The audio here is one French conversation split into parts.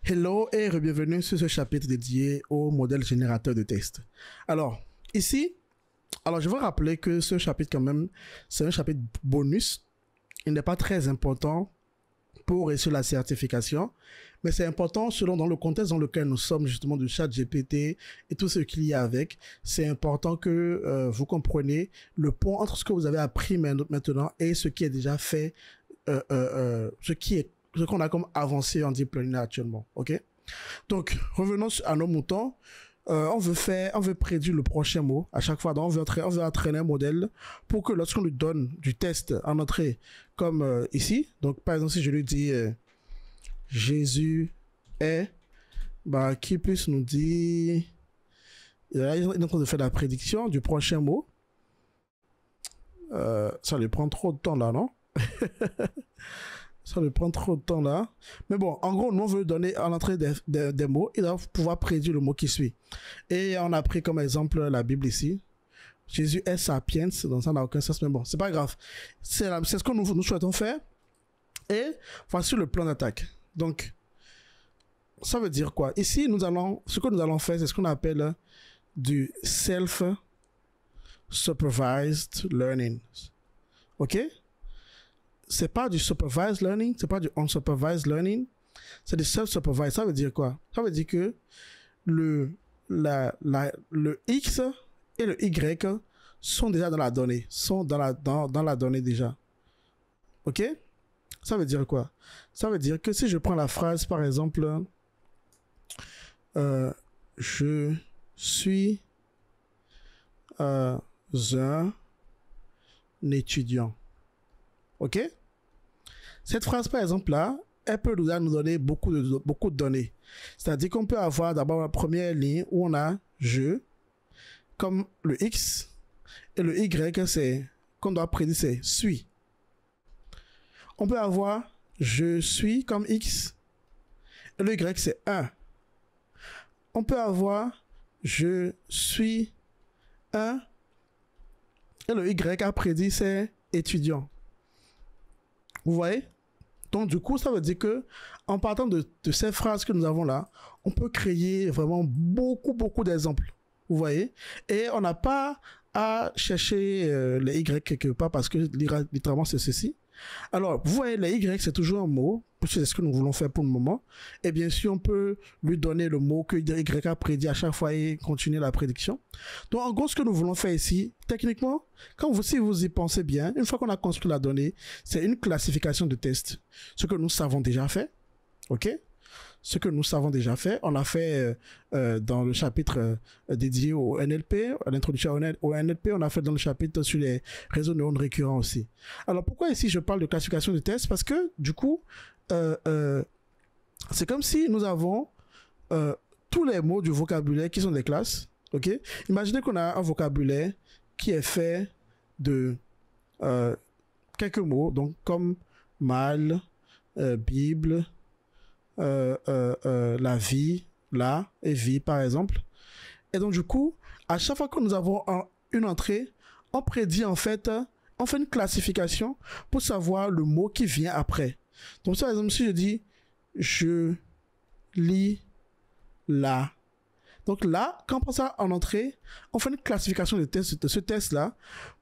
Hello et bienvenue sur ce chapitre dédié au modèle générateur de texte. Alors, ici, je veux rappeler que ce chapitre quand même, c'est un chapitre bonus. Il n'est pas très important pour réussir la certification, mais c'est important selon dans le contexte dans lequel nous sommes justement du ChatGPT et tout ce qu'il y a avec. C'est important que vous compreniez le pont entre ce que vous avez appris maintenant et ce qui est déjà fait, ce qu'on a comme avancé en deep learning actuellement, ok? Donc, revenons à nos moutons. On veut prédire le prochain mot à chaque fois. Donc, on veut entraîner un modèle pour que lorsqu'on lui donne du test en entrée, comme ici, donc par exemple, si je lui dis Jésus est, qu'il puisse nous dire, il est en train de faire la prédiction du prochain mot. Ça lui prend trop de temps là, non? Ça lui prend trop de temps là. Mais bon, en gros, nous, on veut donner à l'entrée des mots. Il va pouvoir prédire le mot qui suit. Et on a pris comme exemple la Bible ici. Jésus est sapiens, donc ça n'a aucun sens, mais bon, c'est pas grave. C'est ce que nous souhaitons faire. Et voici le plan d'attaque. Donc, ça veut dire quoi? Ici, ce que nous allons faire, c'est ce qu'on appelle du self-supervised learning. OK? C'est pas du supervised learning, c'est pas du unsupervised learning, c'est du self-supervised. Ça veut dire quoi? Ça veut dire que le X et le Y sont déjà dans la donnée, sont dans la donnée déjà. Ok? Ça veut dire quoi? Ça veut dire que si je prends la phrase, par exemple, je suis un étudiant. Ok? Cette phrase, par exemple, là, elle peut nous donner beaucoup de données. C'est-à-dire qu'on peut avoir d'abord la première ligne où on a je, comme le X, et le Y, c'est, qu'on doit prédire, c'est suis. On peut avoir je suis comme X, et le Y, c'est 1. On peut avoir je suis 1, et le Y a prédit, c'est étudiant. Vous voyez? Donc, du coup, ça veut dire que, en partant de ces phrases que nous avons là, on peut créer vraiment beaucoup d'exemples. Vous voyez? Et on n'a pas à chercher les Y quelque part parce que littéralement, c'est ceci. Alors, vous voyez, les Y, c'est toujours un mot, parce que c'est ce que nous voulons faire pour le moment. Et bien sûr, on peut lui donner le mot que Y a prédit à chaque fois et continuer la prédiction. Donc, en gros, ce que nous voulons faire ici, techniquement, si vous y pensez bien, une fois qu'on a construit la donnée, c'est une classification de tests. Ce que nous savons déjà fait, ok? Ce que nous savons déjà fait, on l'a fait dans le chapitre dédié au NLP, à l'introduction au NLP, on a fait dans le chapitre sur les réseaux de neurones récurrents aussi. Alors pourquoi ici je parle de classification de tests? Parce que du coup, c'est comme si nous avons tous les mots du vocabulaire qui sont des classes. Ok? Imaginez qu'on a un vocabulaire qui est fait de quelques mots, donc comme mal, Bible, la vie, là, et vie par exemple. Et donc du coup, à chaque fois que nous avons une entrée, on prédit en fait, on fait une classification pour savoir le mot qui vient après. Donc par exemple, si je dis je lis là. Donc là, quand on prend ça en entrée, on fait une classification de ce test-là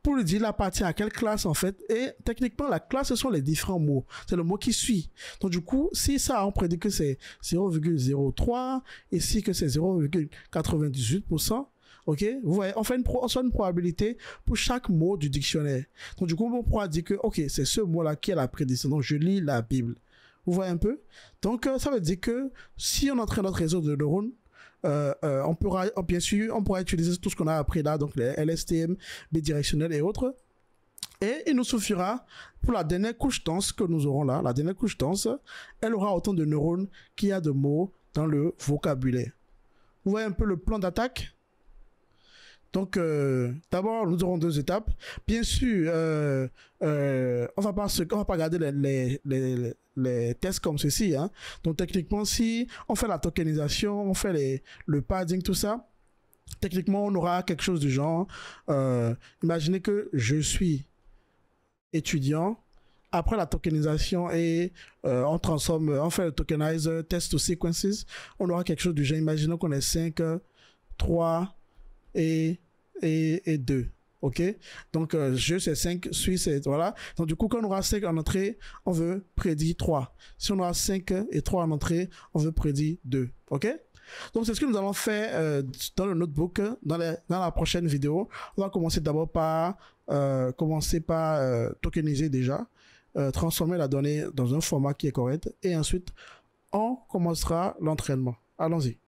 pour lui dire il appartient à quelle classe en fait. Et techniquement, la classe, ce sont les différents mots. C'est le mot qui suit. Donc du coup, si ça, on prédit que c'est 0,03, ici que c'est 0,98%, ok, vous voyez, on fait une probabilité pour chaque mot du dictionnaire. Donc du coup, on pourra dire que, ok, c'est ce mot-là qui est la prédiction. Donc je lis la Bible. Vous voyez un peu? Donc ça veut dire que si on entraîne notre réseau de neurones, on pourra utiliser tout ce qu'on a appris là, donc les LSTM, bidirectionnels et autres. Et il nous suffira pour la dernière couche dense que nous aurons là, la dernière couche dense, elle aura autant de neurones qu'il y a de mots dans le vocabulaire. Vous voyez un peu le plan d'attaque? Donc, d'abord, nous aurons deux étapes. Bien sûr, on va pas regarder les tests comme ceci, hein. Donc, techniquement, si on fait la tokenisation, on fait le padding, tout ça, techniquement, on aura quelque chose du genre, imaginez que je suis étudiant après la tokenisation et on transforme, on fait le tokenize test to sequences, on aura quelque chose du genre, imaginons qu'on ait 5, 3 et 2. Ok, donc jeu c'est 5, suit c'est voilà. Donc du coup, quand on aura 5 en entrée, on veut prédire 3. Si on aura 5 et 3 en entrée, on veut prédire 2. Ok, donc c'est ce que nous allons faire dans le notebook dans la prochaine vidéo. On va commencer d'abord par tokeniser déjà, transformer la donnée dans un format qui est correct et ensuite on commencera l'entraînement. Allons-y.